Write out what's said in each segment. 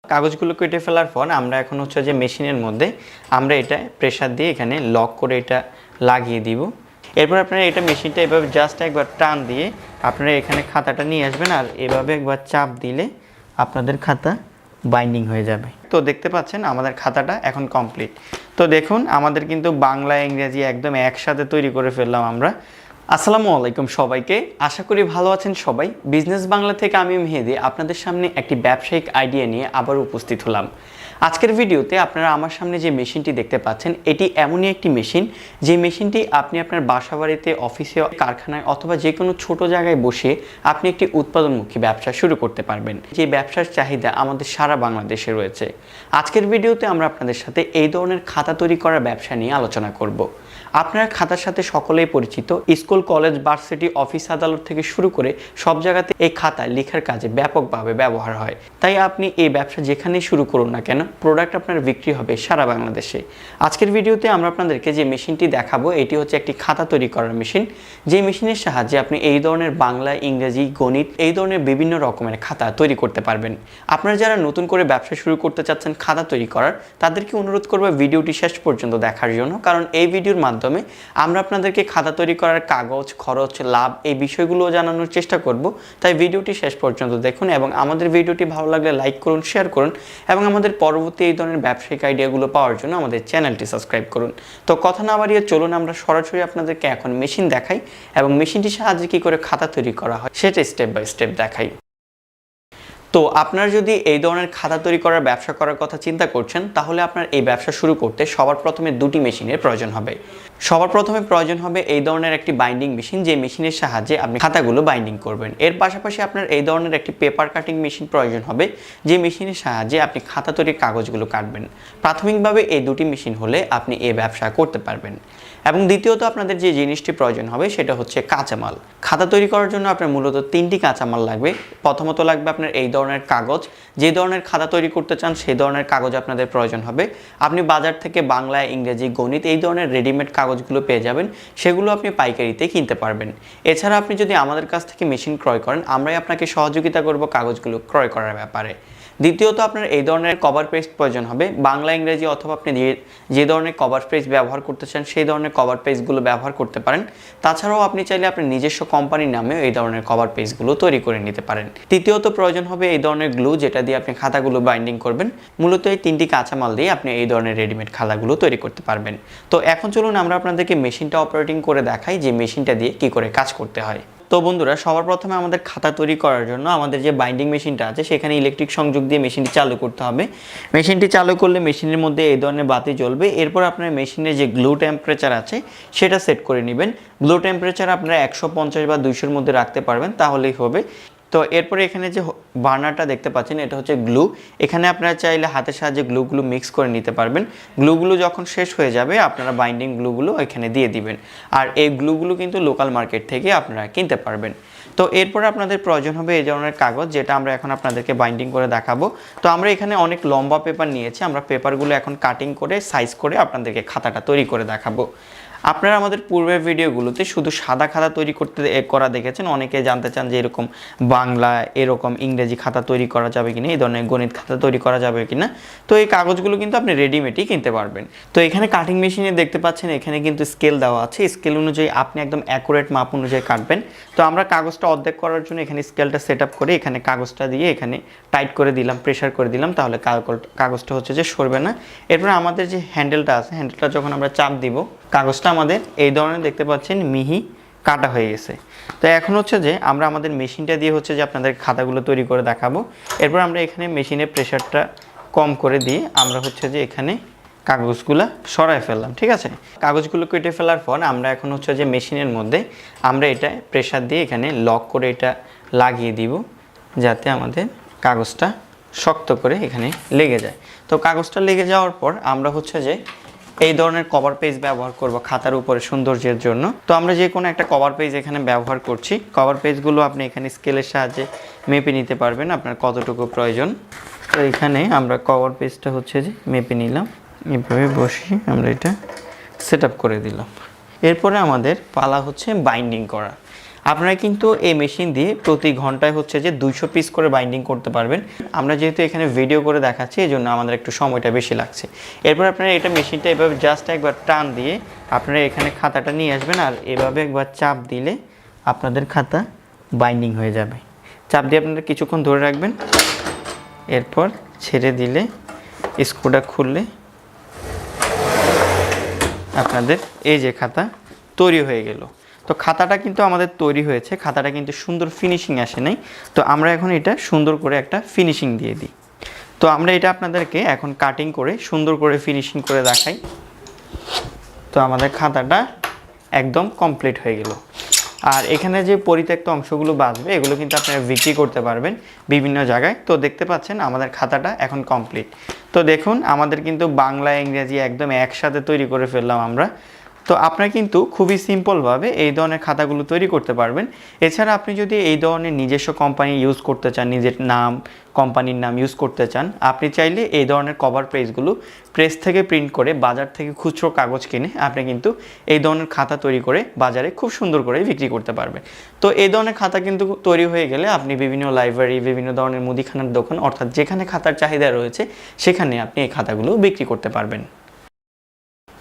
কাগজগুলো কেটে ফেলার পর আমরা এখন হচ্ছে যে মেশিনের মধ্যে আমরা এটা প্রেসার দিয়ে এখানে লক করে এটা লাগিয়ে দিব। এরপর আপনারা এটা মেশিনটা এভাবে জাস্ট একবার টান দিয়ে আপনারা এখানে খাতাটা নিয়ে আসবেন, আর এভাবে একবার চাপ দিলে আপনাদের খাতা বাইন্ডিং হয়ে যাবে। তো দেখতে পাচ্ছেন আমাদের খাতাটা এখন কমপ্লিট। তো দেখুন আমাদের কিন্তু বাংলা ইংরেজি একদম একসাথে তৈরি করে ফেললাম আমরা। আসসালামু আলাইকুম সবাইকে, আশা করি ভালো আছেন সবাই। বিজনেস বাংলা থেকে আমি মেহেদি আপনাদের সামনে একটি ব্যবসায়িক আইডিয়া নিয়ে আবার উপস্থিত হলাম। আজকের ভিডিওতে আপনারা আমার সামনে যে মেশিনটি দেখতে পাচ্ছেন, এটি এমনই একটি মেশিন যে মেশিনটি আপনি আপনার বাসাবাড়িতে, অফিসে, কারখানায় অথবা যে কোনো ছোট জায়গায় বসে আপনি একটি উৎপাদনমুখী ব্যবসা শুরু করতে পারবেন, যে ব্যবসার চাহিদা আমাদের সারা বাংলাদেশে রয়েছে। আজকের ভিডিওতে আমরা আপনাদের সাথে এই ধরনের খাতা তৈরি করার ব্যবসা নিয়ে আলোচনা করব। আপনারা খাতার সাথে সকলেই পরিচিত, স্কুল, কলেজ, ভার্সিটি, অফিস, আদালত থেকে শুরু করে সব জায়গাতে এই খাতা লেখার কাজে ব্যাপকভাবে ব্যবহার হয়। তাই আপনি এই ব্যবসা যেখানেই শুরু করুন না কেন, প্রোডাক্ট আপনার বিক্রি হবে সারা বাংলাদেশে। আজকের ভিডিওতে আমরা আপনাদেরকে যে মেশিনটি দেখাবো, এটি হচ্ছে একটি খাতা তৈরি করার মেশিন। যে মেশিনের সাহায্যে আপনি এই ধরনের বাংলা, ইংরেজি, গণিত, এই ধরনের বিভিন্ন রকমের খাতা তৈরি করতে পারবেন। আপনারা যারা নতুন করে ব্যবসা শুরু করতে চাচ্ছেন খাতা তৈরি করার, তাদেরকে অনুরোধ করবো ভিডিওটি শেষ পর্যন্ত দেখার জন্য, কারণ এই ভিডিওর মাধ্যমে আমরা আপনাদেরকে খাতা তৈরি করার কাগজ, খরচ, লাভ এই বিষয়গুলো জানানোর চেষ্টা করব। তাই ভিডিওটি শেষ পর্যন্ত দেখুন এবং আমাদের ভিডিওটি ভালো লাগলে লাইক করুন, শেয়ার করুন এবং আমাদের পরবর্তী এই ধরনের ব্যবসায়িক আইডিয়াগুলো পাওয়ার জন্য আমাদের চ্যানেলটি সাবস্ক্রাইব করুন। তো কথা না বাড়িয়ে চলুন আমরা সরাসরি আপনাদেরকে এখন মেশিন দেখাই এবং মেশিনটির সাহায্যে কী করে খাতা তৈরি করা হয় সেটা স্টেপ বাই স্টেপ দেখাই। তো আপনারা যদি এই ধরনের খাতা তৈরি করার ব্যবসা করার কথা চিন্তা করছেন, তাহলে আপনার এই ব্যবসা শুরু করতে সবার প্রথমে দুটি মেশিনের প্রয়োজন হবে। সবার প্রথমে প্রয়োজন হবে এই ধরনের একটি বাইন্ডিং মেশিন, যে মেশিনের সাহায্যে আপনি খাতাগুলো বাইন্ডিং করবেন। এর পাশাপাশি আপনার এই ধরনের একটি পেপার কাটিং মেশিন প্রয়োজন হবে, যে মেশিনের সাহায্যে আপনি খাতা তৈরির কাগজগুলো কাটবেন। প্রাথমিকভাবে এই দুটি মেশিন হলে আপনি এই ব্যবসা করতে পারবেন। এবং দ্বিতীয়ত আপনাদের যে জিনিসটি প্রয়োজন হবে সেটা হচ্ছে কাঁচামাল। খাতা তৈরি করার জন্য আপনার মূলত তিনটি কাঁচামাল লাগবে। প্রথমত লাগবে আপনার এই ধরনের কাগজ, যে ধরনের খাতা তৈরি করতে চান সেই ধরনের কাগজ আপনাদের প্রয়োজন হবে। আপনি বাজার থেকে বাংলা, ইংরেজি, গণিত এই ধরনের রেডিমেড কাগজগুলো পেয়ে যাবেন, সেগুলো আপনি পাইকারিতে কিনতে পারবেন। এছাড়া আপনি যদি আমাদের কাছ থেকে মেশিন ক্রয় করেন, আমরাই আপনাকে সহযোগিতা করব কাগজগুলো ক্রয় করার ব্যাপারে। দ্বিতীয়ত আপনার এই ধরনের কভার পেজ প্রয়োজন হবে। বাংলা, ইংরেজি অথবা আপনি যে ধরনের কভার পেজ ব্যবহার করতে চান সেই ধরনের কভার পেজগুলো ব্যবহার করতে পারেন। তাছাড়াও আপনি চাইলে আপনার নিজস্ব কোম্পানির নামেও এই ধরনের কভার পেজগুলো তৈরি করে নিতে পারেন। তৃতীয়ত প্রয়োজন হবে এই ধরনের গ্লু, যেটা দিয়ে আপনি খাতাগুলো বাইন্ডিং করবেন। মূলত এই তিনটি কাঁচামাল দিয়ে আপনি এই ধরনের রেডিমেড খাতাগুলো তৈরি করতে পারবেন। তো এখন চলুন আমরা আপনাদেরকে মেশিনটা অপারেটিং করে দেখাই, যে মেশিনটা দিয়ে কী করে কাজ করতে হয়। তো বন্ধুরা, সবার প্রথমে আমাদের খাতা তৈরি করার জন্য আমাদের যে বাইন্ডিং মেশিনটা আছে সেখানে ইলেকট্রিক সংযোগ দিয়ে মেশিনটি চালু করতে হবে। মেশিনটি চালু করলে মেশিনের মধ্যে এই ধরনের বাতি জ্বলবে। এরপর আপনার মেশিনের যে গ্লু টেম্পারেচার আছে সেটা সেট করে নেবেন। গ্লু টেম্পারেচার আপনারা 150 বা 200-র মধ্যে রাখতে পারবেন, তাহলেই হবে। তো এরপরে এখানে যে বার্নারটা দেখতে পাচ্ছেন, এটা হচ্ছে গ্লু। এখানে আপনারা চাইলে হাতের সাহায্যে গ্লুগুলো মিক্স করে নিতে পারবেন। গ্লুগুলো যখন শেষ হয়ে যাবে আপনারা বাইন্ডিং গ্লুগুলো এখানে দিয়ে দিবেন। আর এই গ্লুগুলো কিন্তু লোকাল মার্কেট থেকে আপনারা কিনতে পারবেন। তো এরপরে আপনাদের প্রয়োজন হবে এই ধরনের কাগজ, যেটা আমরা এখন আপনাদেরকে বাইন্ডিং করে দেখাবো। তো আমরা এখানে অনেক লম্বা পেপার নিয়েছি, আমরা পেপারগুলো এখন কাটিং করে সাইজ করে আপনাদেরকে খাতাটা তৈরি করে দেখাবো। আপনারা আমাদের পূর্বের ভিডিওগুলোতে শুধু সাদা খাতা তৈরি করা দেখেছেন। অনেকে জানতে চান যে এরকম বাংলা, এরকম ইংরেজি খাতা তৈরি করা যাবে কিনা, এই ধরনের গণিত খাতা তৈরি করা যাবে কিনা। তো এই কাগজগুলো কিন্তু আপনি রেডিমেডই কিনতে পারবেন। তো এখানে কাটিং মেশিনে দেখতে পাচ্ছেন এখানে কিন্তু স্কেল দেওয়া আছে। স্কেল অনুযায়ী আপনি একদম অ্যাকুরেট মাপ অনুযায়ী কাটবেন। তো আমরা কাগজটা অর্ধেক করার জন্য এখানে স্কেলটা সেট আপ করে এখানে কাগজটা দিয়ে এখানে টাইট করে দিলাম, প্রেশার করে দিলাম, তাহলে কাগজটা হচ্ছে যে সরবে না। এরপর আমাদের যে হ্যান্ডেলটা আছে, হ্যান্ডেলটা যখন আমরা চাপ দিব, কাগজটা আমাদের এই ধরনের দেখতে পাচ্ছেন মিহি কাটা হয়ে গেছে। তো এখন হচ্ছে যে আমরা আমাদের মেশিনটা দিয়ে হচ্ছে যে আপনাদের খাতাগুলো তৈরি করে দেখাবো। এরপর আমরা এখানে মেশিনের প্রেশারটা কম করে দিয়ে আমরা হচ্ছে যে এখানে কাগজগুলো সরাই ফেললাম। ঠিক আছে, কাগজগুলো কেটে ফেলার পর আমরা এখন হচ্ছে যে মেশিনের মধ্যে আমরা এটা প্রেশার দিয়ে এখানে লক করে এটা লাগিয়ে দিব, যাতে আমাদের কাগজটা শক্ত করে এখানে লেগে যায়। তো কাগজটা লেগে যাওয়ার পর আমরা হচ্ছে যে এই ধরনের কভার পেজ ব্যবহার করব খাতার উপরে সৌন্দর্যের জন্য। তো আমরা যে কোনো একটা কভার পেজ এখানে ব্যবহার করছি। কভার পেজগুলো আপনি এখানে স্কেলের সাহায্যে মেপে নিতে পারবেন আপনার কতটুকু প্রয়োজন। তো এখানে আমরা কভার পেজটা হচ্ছে যে মেপে নিলাম, এভাবে বসিয়ে আমরা এটা সেট আপ করে দিলাম। এরপরে আমাদের পালা হচ্ছে বাইন্ডিং করা। আপনারা কিন্তু এই মেশিন দিয়ে প্রতি ঘন্টায় হচ্ছে যে 200 পিস করে বাইন্ডিং করতে পারবেন। আমরা যেহেতু এখানে ভিডিও করে দেখাচ্ছি এই জন্য আমাদের একটু সময়টা বেশি লাগছে। এরপর আপনারা এটা মেশিনটা এভাবে জাস্ট একবার টান দিয়ে আপনারা এখানে খাতাটা নিয়ে আসবেন, আর এভাবে একবার চাপ দিলে আপনাদের খাতা বাইন্ডিং হয়ে যাবে। চাপ দিয়ে আপনারা কিছুক্ষণ ধরে রাখবেন, এরপর ছেড়ে দিলে স্ক্রুটা খুললে আপনাদের এই যে খাতা তৈরি হয়ে গেল। তো খাতাটা কিন্তু আমাদের তৈরি হয়েছে, খাতাটা কিন্তু সুন্দর ফিনিশিং আসে নাই। তো আমরা এখন এটা সুন্দর করে একটা ফিনিশিং দিয়ে দিই। তো আমরা এটা আপনাদেরকে এখন কাটিং করে সুন্দর করে ফিনিশিং করে দেখাই। তো আমাদের খাতাটা একদম কমপ্লিট হয়ে গেল। আর এখানে যে পরিত্যক্ত অংশগুলো বাঁচবে এগুলো কিন্তু আপনারা বিক্রি করতে পারবেন বিভিন্ন জায়গায়। তো দেখতে পাচ্ছেন আমাদের খাতাটা এখন কমপ্লিট। তো দেখুন আমাদের কিন্তু বাংলা ইংরেজি একদম একসাথে তৈরি করে ফেললাম আমরা। তো আপনারা কিন্তু খুবই সিম্পলভাবে এই ধরনের খাতাগুলো তৈরি করতে পারবেন। এছাড়া আপনি যদি এই ধরনের নিজস্ব কোম্পানি ইউজ করতে চান, নিজের নাম কোম্পানির নাম ইউজ করতে চান, আপনি চাইলে এই ধরনের কভার পেজগুলো প্রেস থেকে প্রিন্ট করে বাজার থেকে খুচরো কাগজ কিনে আপনি কিন্তু এই ধরনের খাতা তৈরি করে বাজারে খুব সুন্দর করে বিক্রি করতে পারবেন। তো এই ধরনের খাতা কিন্তু তৈরি হয়ে গেলে আপনি বিভিন্ন লাইব্রেরি, বিভিন্ন ধরনের মুদিখানার দোকান, অর্থাৎ যেখানে খাতার চাহিদা রয়েছে সেখানে আপনি এই খাতাগুলো বিক্রি করতে পারবেন।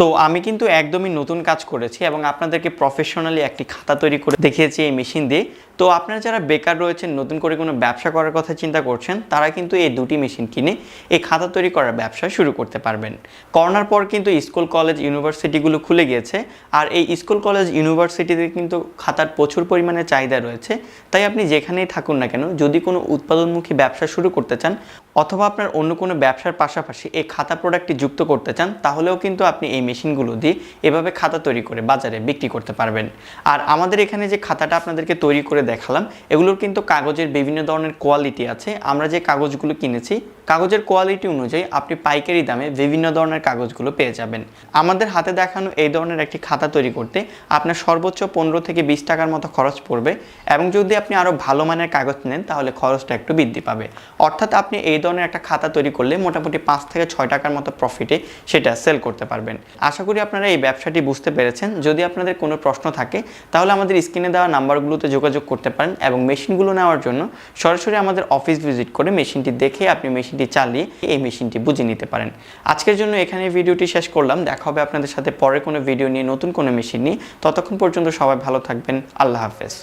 তো আমি কিন্তু একদমই নতুন কাজ করেছি এবং আপনাদেরকে প্রফেশনালি একটি খাতা তৈরি করে দেখিয়েছি এই মেশিন দিয়ে। তো আপনারা যারা বেকার রয়েছেন, নতুন করে কোনো ব্যবসা করার কথা চিন্তা করছেন, তারা কিন্তু এই দুটি মেশিন কিনে এই খাতা তৈরি করার ব্যবসা শুরু করতে পারবেন। করোনার পর কিন্তু স্কুল কলেজ ইউনিভার্সিটিগুলো খুলে গিয়েছে, আর এই স্কুল কলেজ ইউনিভার্সিটিতে কিন্তু খাতার প্রচুর পরিমাণে চাহিদা রয়েছে। তাই আপনি যেখানেই থাকুন না কেন, যদি কোনো উৎপাদনমুখী ব্যবসা শুরু করতে চান অথবা আপনার অন্য কোনো ব্যবসার পাশাপাশি এই খাতা প্রোডাক্টটি যুক্ত করতে চান, তাহলেও কিন্তু আপনি এই মেশিনগুলো দিয়ে এভাবে খাতা তৈরি করে বাজারে বিক্রি করতে পারবেন। আর আমাদের এখানে যে খাতাটা আপনাদেরকে তৈরি করে দেখালাম, এগুলোর কিন্তু কাগজের বিভিন্ন ধরনের কোয়ালিটি আছে। আমরা যে কাগজগুলো কিনেছি কাগজের কোয়ালিটি অনুযায়ী আপনি পাইকারি দামে বিভিন্ন ধরনের কাগজগুলো পেয়ে যাবেন। আমাদের হাতে দেখানো এই ধরনের একটি খাতা তৈরি করতে আপনার সর্বোচ্চ 15 থেকে 20 টাকার মতো খরচ পড়বে, এবং যদি আপনি আরও ভালো মানের কাগজ নেন তাহলে খরচটা একটু বৃদ্ধি পাবে। অর্থাৎ আপনি এই ধরনের একটা খাতা তৈরি করলে মোটামুটি 5 থেকে 6 টাকার মতো প্রফিটে সেটা সেল করতে পারবেন। আশা করি আপনারা এই ব্যবসাটি বুঝতে পেরেছেন। যদি আপনাদের কোনো প্রশ্ন থাকে তাহলে আমাদের স্ক্রিনে দেওয়া নাম্বারগুলোতে যোগাযোগ করতে পারেন, এবং মেশিনগুলো নেওয়ার জন্য সরাসরি আমাদের অফিস ভিজিট করে মেশিনটি দেখে আপনি মেশিনটি চালিয়ে এই মেশিনটি বুঝে নিতে পারেন। আজকের জন্য এখানে ভিডিওটি শেষ করলাম। দেখা হবে আপনাদের সাথে পরে কোনো ভিডিও নিয়ে, নতুন কোনো মেশিন নিয়ে। ততক্ষণ পর্যন্ত সবাই ভালো থাকবেন। আল্লাহ হাফেজ।